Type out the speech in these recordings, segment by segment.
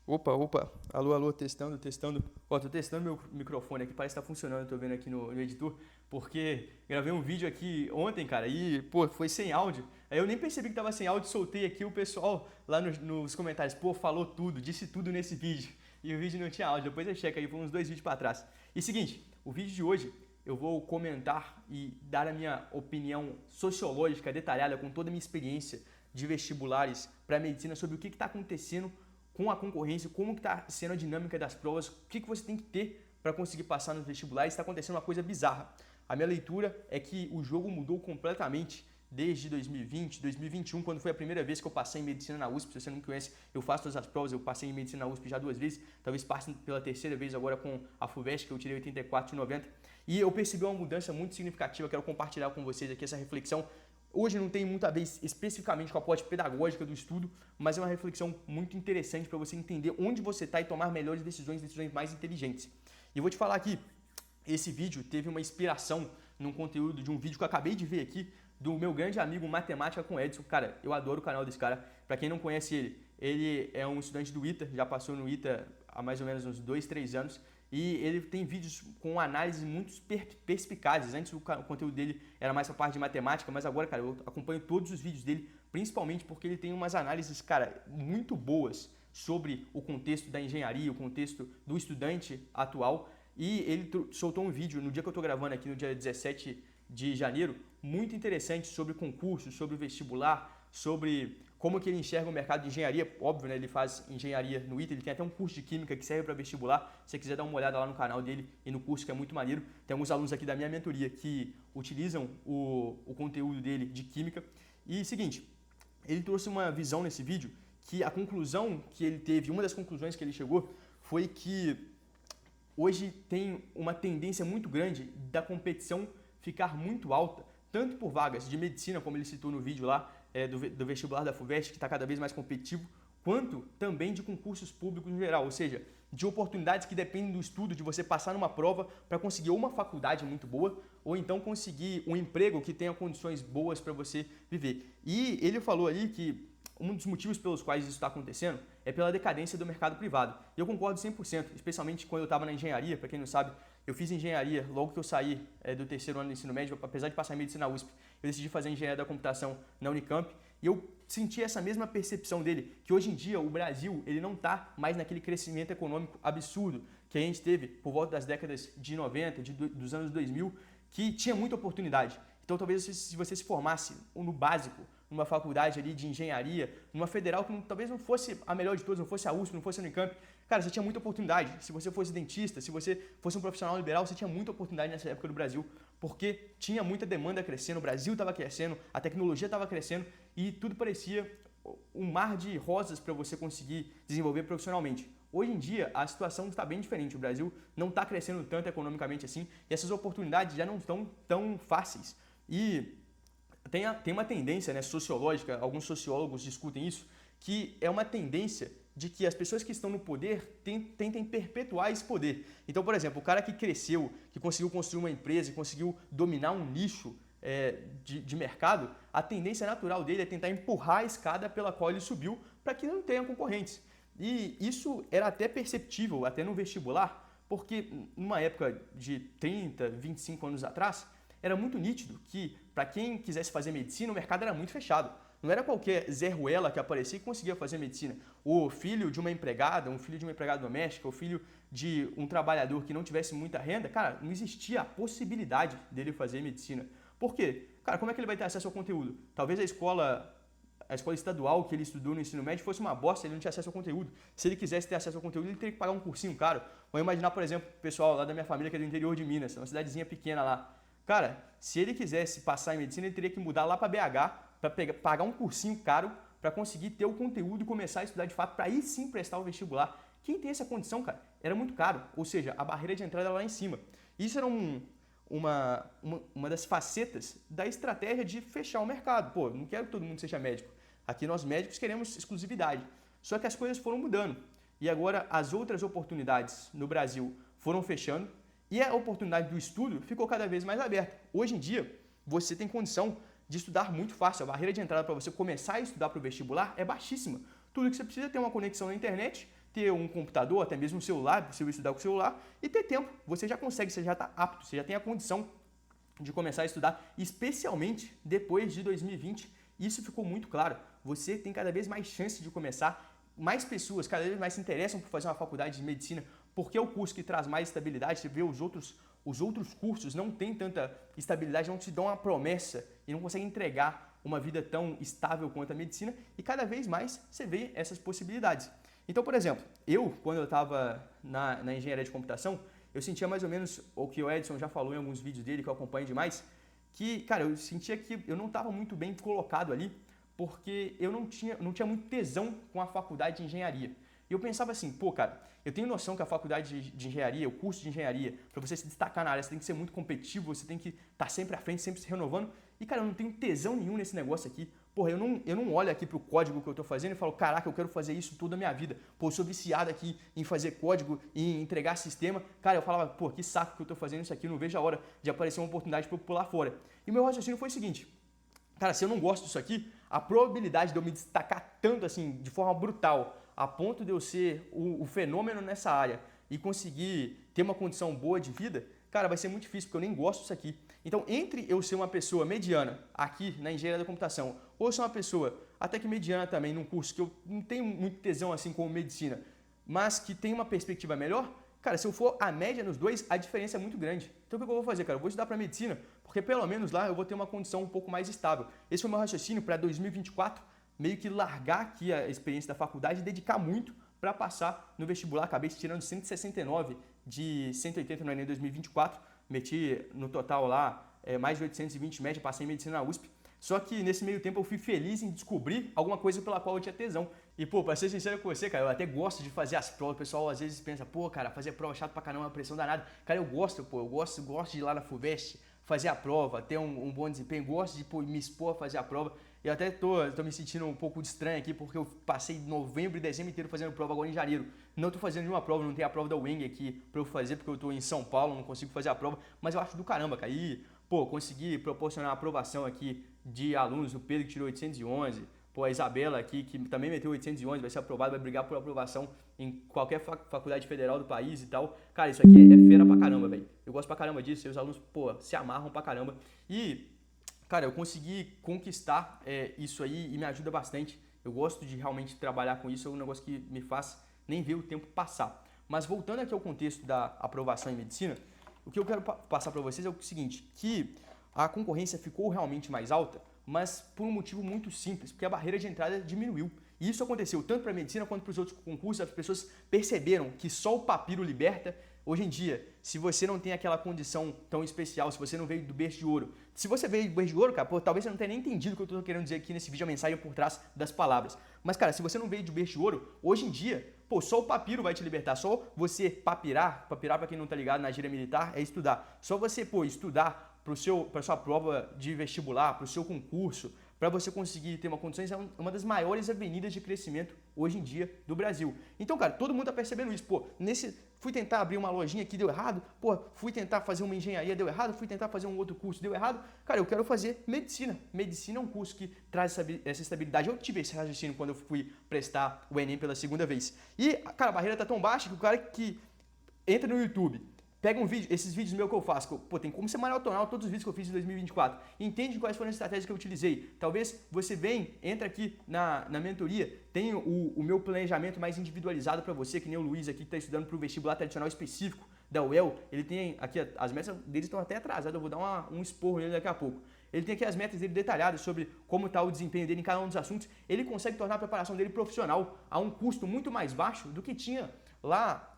Opa, opa, alô, alô, testando, testando. Ó, tô testando meu microfone aqui, parece que tá funcionando, eu tô vendo aqui no editor, porque gravei um vídeo aqui ontem, cara, e, pô, foi sem áudio. Aí eu nem percebi que tava sem áudio, soltei aqui o pessoal lá nos comentários, pô, falou tudo, disse tudo nesse vídeo. E o vídeo não tinha áudio, depois eu checo aí, foi uns dois vídeos pra trás. E seguinte, o vídeo de hoje eu vou comentar e dar a minha opinião sociológica detalhada com toda a minha experiência de vestibulares para medicina sobre o que está acontecendo com a concorrência, como que está sendo a dinâmica das provas, o que você tem que ter para conseguir passar nos vestibulares. Está acontecendo uma coisa bizarra. A minha leitura é que o jogo mudou completamente desde 2020, 2021, quando foi a primeira vez que eu passei em medicina na USP. Se você não me conhece, eu faço todas as provas, eu passei em medicina na USP já duas vezes, talvez passe pela terceira vez agora com a FUVEST, que eu tirei 84 de 90. E eu percebi uma mudança muito significativa, quero compartilhar com vocês aqui essa reflexão. Hoje não tem muito a ver especificamente com a parte pedagógica do estudo, mas é uma reflexão muito interessante para você entender onde você está e tomar melhores decisões, decisões mais inteligentes. E eu vou te falar aqui, esse vídeo teve uma inspiração num conteúdo de um vídeo que eu acabei de ver aqui do meu grande amigo Matemática com Edson. Cara, eu adoro o canal desse cara. Para quem não conhece ele é um estudante do ITA, já passou no ITA há mais ou menos uns 2, 3 anos. E ele tem vídeos com análises muito perspicazes. Antes o conteúdo dele era mais para a parte de matemática, mas agora, cara, eu acompanho todos os vídeos dele, principalmente porque ele tem umas análises, cara, muito boas sobre o contexto da engenharia, o contexto do estudante atual. E ele soltou um vídeo no dia que eu estou gravando aqui, no dia 17 de janeiro, muito interessante sobre concursos, sobre vestibular, sobre como que ele enxerga o mercado de engenharia. Óbvio, né, ele faz engenharia no ITA, ele tem até um curso de química que serve para vestibular. Se você quiser dar uma olhada lá no canal dele e no curso, que é muito maneiro. Tem alguns alunos aqui da minha mentoria que utilizam o conteúdo dele de química. E seguinte, ele trouxe uma visão nesse vídeo que a conclusão que ele teve, uma das conclusões que ele chegou, foi que hoje tem uma tendência muito grande da competição ficar muito alta, tanto por vagas de medicina, como ele citou no vídeo lá, do vestibular da FUVEST, que está cada vez mais competitivo, quanto também de concursos públicos em geral, ou seja, de oportunidades que dependem do estudo, de você passar numa prova para conseguir uma faculdade muito boa, ou então conseguir um emprego que tenha condições boas para você viver. E ele falou ali que um dos motivos pelos quais isso está acontecendo é pela decadência do mercado privado. E eu concordo 100%, especialmente quando eu estava na engenharia. Para quem não sabe, eu fiz engenharia logo que eu saí do terceiro ano do ensino médio, apesar de passar em medicina na USP. Eu decidi fazer engenharia da computação na Unicamp e eu senti essa mesma percepção dele, que hoje em dia o Brasil ele não está mais naquele crescimento econômico absurdo que a gente teve por volta das décadas de 90, dos anos 2000, que tinha muita oportunidade. Então talvez se você se formasse no básico, numa faculdade ali de engenharia, numa federal que talvez não fosse a melhor de todas, não fosse a USP, não fosse a Unicamp, cara, você tinha muita oportunidade. Se você fosse dentista, se você fosse um profissional liberal, você tinha muita oportunidade nessa época do Brasil, porque tinha muita demanda crescendo, o Brasil estava crescendo, a tecnologia estava crescendo e tudo parecia um mar de rosas para você conseguir desenvolver profissionalmente. Hoje em dia, a situação está bem diferente. O Brasil não está crescendo tanto economicamente assim e essas oportunidades já não estão tão fáceis. E tem uma tendência, né, sociológica, alguns sociólogos discutem isso, que é uma tendência de que as pessoas que estão no poder tentem perpetuar esse poder. Então, por exemplo, o cara que cresceu, que conseguiu construir uma empresa, que conseguiu dominar um nicho de mercado, a tendência natural dele é tentar empurrar a escada pela qual ele subiu para que não tenha concorrentes. E isso era até perceptível, até no vestibular, porque numa época de 30, 25 anos atrás, era muito nítido que, para quem quisesse fazer medicina, o mercado era muito fechado. Não era qualquer Zé Ruela que aparecia que conseguia fazer medicina. O filho de uma empregada, um filho de uma empregada doméstica, o filho de um trabalhador que não tivesse muita renda, cara, não existia a possibilidade dele fazer medicina. Por quê? Cara, como é que ele vai ter acesso ao conteúdo? Talvez a escola estadual que ele estudou no ensino médio fosse uma bosta, ele não tinha acesso ao conteúdo. Se ele quisesse ter acesso ao conteúdo, ele teria que pagar um cursinho caro. Vamos imaginar, por exemplo, o pessoal lá da minha família que é do interior de Minas, uma cidadezinha pequena lá. Cara, se ele quisesse passar em medicina, ele teria que mudar lá para BH, para pagar um cursinho caro, para conseguir ter o conteúdo e começar a estudar de fato, para aí sim prestar o vestibular. Quem tem essa condição, cara, era muito caro, ou seja, a barreira de entrada era lá em cima. Isso era uma das facetas da estratégia de fechar o mercado. Pô, não quero que todo mundo seja médico. Aqui nós médicos queremos exclusividade. Só que as coisas foram mudando. E agora as outras oportunidades no Brasil foram fechando e a oportunidade do estudo ficou cada vez mais aberta. Hoje em dia, você tem condição de estudar muito fácil. A barreira de entrada para você começar a estudar para o vestibular é baixíssima. Tudo que você precisa é ter uma conexão na internet, ter um computador, até mesmo um celular, possível estudar com o celular, e ter tempo. Você já consegue, você já está apto, você já tem a condição de começar a estudar, especialmente depois de 2020. Isso ficou muito claro. Você tem cada vez mais chance de começar, mais pessoas cada vez mais se interessam por fazer uma faculdade de medicina, porque é o curso que traz mais estabilidade. Você vê os outros cursos não têm tanta estabilidade, não te dão uma promessa e não conseguem entregar uma vida tão estável quanto a medicina, e cada vez mais você vê essas possibilidades. Então, por exemplo, quando eu estava na engenharia de computação, eu sentia mais ou menos o que o Edson já falou em alguns vídeos dele, que eu acompanho demais, que, cara, eu sentia que eu não estava muito bem colocado ali, porque eu não tinha muito tesão com a faculdade de engenharia. E eu pensava assim, pô, cara, eu tenho noção que a faculdade de engenharia, o curso de engenharia, para você se destacar na área, você tem que ser muito competitivo, você tem que estar sempre à frente, sempre se renovando. E, cara, eu não tenho tesão nenhum nesse negócio aqui. Porra, eu não olho aqui pro código que eu tô fazendo e falo, caraca, eu quero fazer isso toda a minha vida. Pô, eu sou viciado aqui em fazer código, em entregar sistema. Cara, eu falava, pô, que saco que eu tô fazendo isso aqui, não vejo a hora de aparecer uma oportunidade para eu pular fora. E o meu raciocínio foi o seguinte, cara, se eu não gosto disso aqui, a probabilidade de eu me destacar tanto assim, de forma brutal, a ponto de eu ser o fenômeno nessa área e conseguir ter uma condição boa de vida, cara, vai ser muito difícil, porque eu nem gosto disso aqui. Então, entre eu ser uma pessoa mediana aqui na engenharia da computação, ou ser uma pessoa até que mediana também num curso que eu não tenho muito tesão assim como medicina, mas que tem uma perspectiva melhor, cara, se eu for a média nos dois, a diferença é muito grande. Então, o que eu vou fazer, cara? Eu vou estudar para medicina, porque pelo menos lá eu vou ter uma condição um pouco mais estável. Esse foi o meu raciocínio para 2024, meio que largar aqui a experiência da faculdade e dedicar muito para passar no vestibular. Acabei tirando 169 de 180 no Enem 2024, meti no total lá mais de 820 média, passei em medicina na USP. Só que nesse meio tempo eu fui feliz em descobrir alguma coisa pela qual eu tinha tesão. E, pô, pra ser sincero com você, cara, eu até gosto de fazer as provas. O pessoal às vezes pensa, pô, cara, fazer prova é chato pra caramba, uma pressão danada. Cara, eu gosto de ir lá na FUVEST, fazer a prova, ter um bom desempenho, gosto de, pô, me expor a fazer a prova. Eu até tô me sentindo um pouco de estranho aqui, porque eu passei novembro e dezembro inteiro fazendo prova agora em janeiro. Não tô fazendo nenhuma prova, não tem a prova da UENG aqui pra eu fazer, porque eu tô em São Paulo, não consigo fazer a prova, mas eu acho do caramba, cara. E, pô, consegui proporcionar a aprovação aqui de alunos, o Pedro que tirou 811, pô, a Isabela aqui, que também meteu 811, vai ser aprovada, vai brigar por aprovação em qualquer faculdade federal do país e tal. Cara, isso aqui é fera pra caramba, velho. Eu gosto pra caramba disso, e os alunos, pô, se amarram pra caramba. E, cara, eu consegui conquistar isso aí e me ajuda bastante. Eu gosto de realmente trabalhar com isso, é um negócio que me faz nem ver o tempo passar. Mas voltando aqui ao contexto da aprovação em medicina, o que eu quero passar para vocês é o seguinte, que a concorrência ficou realmente mais alta, mas por um motivo muito simples, porque a barreira de entrada diminuiu. E isso aconteceu tanto para a medicina quanto para os outros concursos. As pessoas perceberam que só o papiro liberta. Hoje em dia, se você não tem aquela condição tão especial, se você não veio do berço de ouro, se você veio do berço de ouro, cara, pô, talvez você não tenha nem entendido o que eu estou querendo dizer aqui nesse vídeo, a mensagem por trás das palavras. Mas, cara, se você não veio do berço de ouro, hoje em dia, pô, só o papiro vai te libertar, só você papirar para quem não tá ligado na gíria militar, é estudar. Só você, pô, estudar para sua prova de vestibular, para o seu concurso, para você conseguir ter uma condição, é uma das maiores avenidas de crescimento hoje em dia do Brasil. Então, cara, todo mundo tá percebendo isso. Pô, fui tentar abrir uma lojinha aqui, deu errado. Pô, fui tentar fazer uma engenharia, deu errado. Fui tentar fazer um outro curso, deu errado. Cara, eu quero fazer medicina. Medicina é um curso que traz essa estabilidade. Eu tive esse raciocínio quando eu fui prestar o Enem pela segunda vez. E, cara, a barreira tá tão baixa que o cara que entra no YouTube, pega um vídeo, esses vídeos meus que eu faço, pô, tem como ser maratonar todos os vídeos que eu fiz em 2024. Entende quais foram as estratégias que eu utilizei. Talvez você entra aqui na mentoria, tem o meu planejamento mais individualizado para você, que nem o Luiz aqui que está estudando para o vestibular tradicional específico da UEL. Ele tem aqui, as metas deles estão até atrasadas, eu vou dar um esporro nele daqui a pouco. Ele tem aqui as metas dele detalhadas sobre como está o desempenho dele em cada um dos assuntos. Ele consegue tornar a preparação dele profissional a um custo muito mais baixo do que tinha lá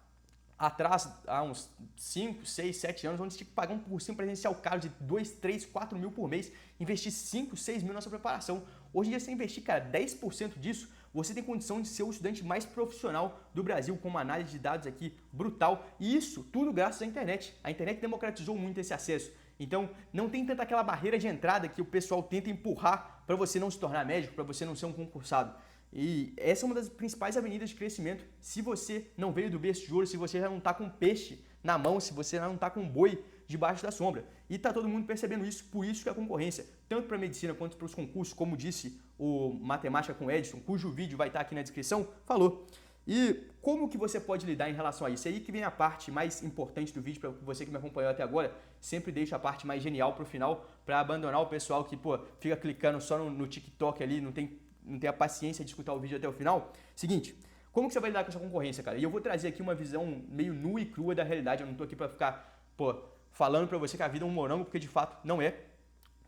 atrás, há uns 5, 6, 7 anos, onde você tinha que pagar um cursinho presencial caro de 2, 3, 4 mil por mês, investir 5, 6 mil na sua preparação. Hoje em dia, você investir, cara, 10% disso, você tem condição de ser o estudante mais profissional do Brasil, com uma análise de dados aqui brutal. E isso tudo graças à internet. A internet democratizou muito esse acesso. Então, não tem tanta aquela barreira de entrada que o pessoal tenta empurrar para você não se tornar médico, para você não ser um concursado. E essa é uma das principais avenidas de crescimento. Se você não veio do berço de ouro, se você já não está com peixe na mão, se você já não está com boi debaixo da sombra. E está todo mundo percebendo isso, por isso que a concorrência, tanto para a medicina quanto para os concursos, como disse o Matemática com Edson, cujo vídeo vai estar aqui na descrição, falou. E como que você pode lidar em relação a isso? É aí que vem a parte mais importante do vídeo, para você que me acompanhou até agora, sempre deixa a parte mais genial pro final, para abandonar o pessoal que, pô, fica clicando só no TikTok ali, não tem a paciência de escutar o vídeo até o final. Seguinte, como que você vai lidar com essa concorrência, cara? E eu vou trazer aqui uma visão meio nua e crua da realidade, eu não tô aqui para ficar, pô, falando para você que a vida é um morango, porque de fato não é.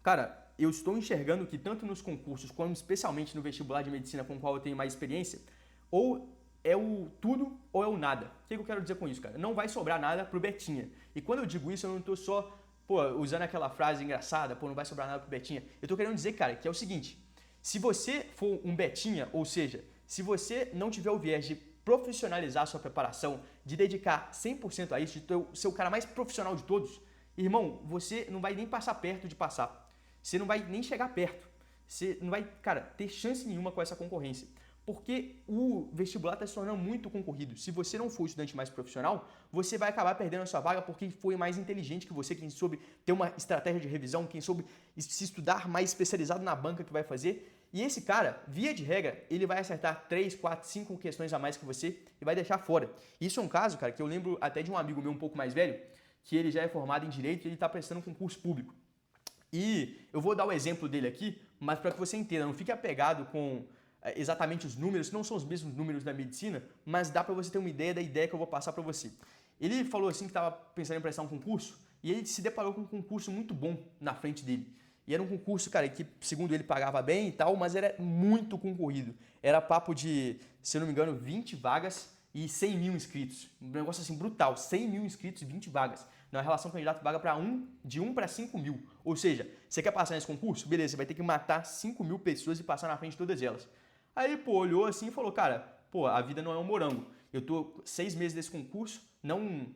Cara, eu estou enxergando que tanto nos concursos, como especialmente no vestibular de medicina com o qual eu tenho mais experiência, ou é o tudo ou é o nada. O que eu quero dizer com isso, cara? Não vai sobrar nada pro Betinha. E quando eu digo isso, eu não tô só, pô, usando aquela frase engraçada, pô, não vai sobrar nada pro Betinha. Eu tô querendo dizer, cara, que é o seguinte, se você for um Betinha, ou seja, se você não tiver o viés de profissionalizar a sua preparação, de dedicar 100% a isso, de ser o cara mais profissional de todos, irmão, você não vai nem passar perto de passar. Você não vai nem chegar perto. Você não vai, cara, ter chance nenhuma com essa concorrência. Porque o vestibular está se tornando muito concorrido. Se você não for estudante mais profissional, você vai acabar perdendo a sua vaga porque foi mais inteligente que você, quem soube ter uma estratégia de revisão, quem soube se estudar mais especializado na banca que vai fazer. E esse cara, via de regra, ele vai acertar 3, 4, 5 questões a mais que você e vai deixar fora. Isso é um caso, cara, que eu lembro até de um amigo meu um pouco mais velho, que ele já é formado em Direito e ele está prestando um concurso público. E eu vou dar o exemplo dele aqui, mas para que você entenda, não fique apegado com exatamente os números, não são os mesmos números da medicina, mas dá para você ter uma ideia da ideia que eu vou passar para você. Ele falou assim que estava pensando em prestar um concurso e ele se deparou com um concurso muito bom na frente dele. E era um concurso, cara, que segundo ele pagava bem e tal, mas era muito concorrido. Era papo de, se eu não me engano, 20 vagas e 100 mil inscritos. Um negócio assim brutal, 100 mil inscritos e 20 vagas. Na relação candidato-vaga para de 1 para 5 mil. Ou seja, você quer passar nesse concurso? Beleza, você vai ter que matar 5 mil pessoas e passar na frente de todas elas. Aí, pô, olhou assim e falou, cara, pô, a vida não é um morango. Eu tô 6 meses desse concurso, não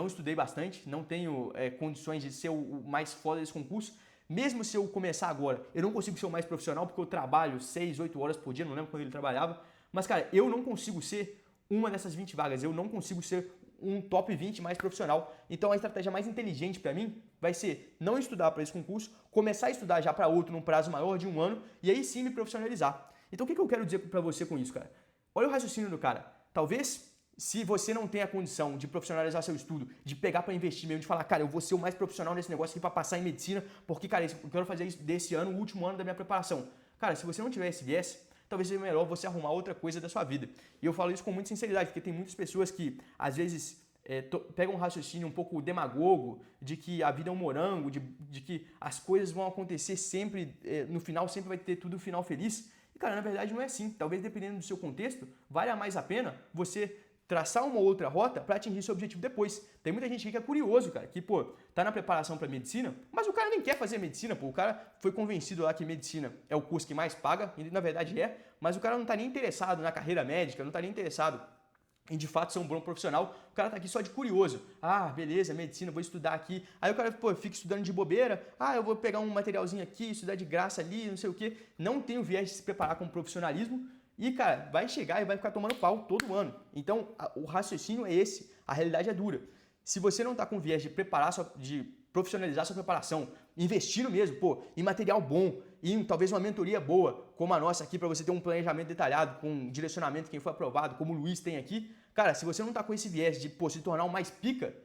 estudei bastante, não tenho condições de ser o mais foda desse concurso. Mesmo se eu começar agora, eu não consigo ser o mais profissional porque eu trabalho 6, 8 horas por dia, não lembro quando ele trabalhava. Mas, cara, eu não consigo ser uma dessas 20 vagas, eu não consigo ser um top 20 mais profissional. Então a estratégia mais inteligente para mim vai ser não estudar para esse concurso, começar a estudar já para outro num prazo maior de 1 ano e aí sim me profissionalizar. Então o que eu quero dizer para você com isso, cara? Olha o raciocínio do cara. Talvez, se você não tem a condição de profissionalizar seu estudo, de pegar para investir mesmo, de falar, cara, eu vou ser o mais profissional nesse negócio aqui para passar em medicina, porque, cara, eu quero fazer isso desse ano, o último ano da minha preparação. Cara, se você não tiver esse viés, talvez seja melhor você arrumar outra coisa da sua vida. E eu falo isso com muita sinceridade, porque tem muitas pessoas que, às vezes, pegam um raciocínio um pouco demagogo, de que a vida é um morango, de que as coisas vão acontecer sempre, no final sempre vai ter tudo um final feliz. E, cara, na verdade não é assim. Talvez, dependendo do seu contexto, valha mais a pena você traçar uma outra rota para atingir seu objetivo depois. Tem muita gente que é curioso, cara, que, pô, tá na preparação para medicina, mas o cara nem quer fazer medicina, pô. O cara foi convencido lá que medicina é o curso que mais paga, e na verdade é, mas o cara não tá nem interessado na carreira médica, não tá nem interessado em de fato ser um bom profissional, o cara tá aqui só de curioso. Ah, beleza, medicina, vou estudar aqui. Aí o cara, pô, fica estudando de bobeira. Ah, eu vou pegar um materialzinho aqui, estudar de graça ali, não sei o quê. Não tem o viés de se preparar com profissionalismo. E, cara, vai chegar e vai ficar tomando pau todo ano. Então, o raciocínio é esse. A realidade é dura. Se você não tá com viés de de profissionalizar sua preparação, investindo mesmo, pô, em material bom, em talvez uma mentoria boa, como a nossa aqui, para você ter um planejamento detalhado, com direcionamento, quem foi aprovado, como o Luiz tem aqui. Cara, se você não tá com esse viés de, pô, se tornar o mais pica,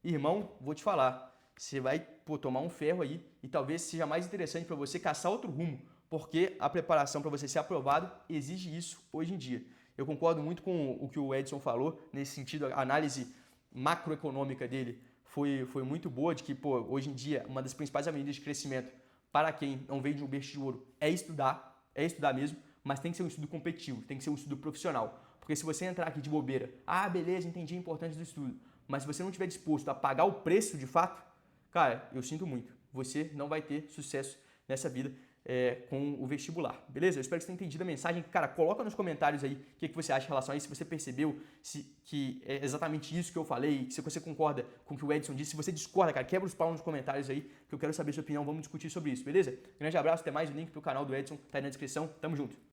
irmão, vou te falar, você vai, pô, tomar um ferro aí e talvez seja mais interessante para você caçar outro rumo, porque a preparação para você ser aprovado exige isso hoje em dia. Eu concordo muito com o que o Edson falou, nesse sentido, a análise macroeconômica dele foi muito boa, de que, pô, hoje em dia, uma das principais avenidas de crescimento para quem não veio de um berço de ouro é estudar mesmo, mas tem que ser um estudo competitivo, tem que ser um estudo profissional. Porque se você entrar aqui de bobeira, ah, beleza, entendi a importância do estudo, mas se você não estiver disposto a pagar o preço de fato, cara, eu sinto muito, você não vai ter sucesso nessa vida com o vestibular, beleza? Eu espero que você tenha entendido a mensagem. Cara, coloca nos comentários aí o que você acha em relação a isso, se você percebeu que é exatamente isso que eu falei, se você concorda com o que o Edson disse, se você discorda, cara, quebra os pau nos comentários aí, que eu quero saber a sua opinião, vamos discutir sobre isso, beleza? Grande abraço, até mais, o link pro canal do Edson tá aí na descrição, tamo junto!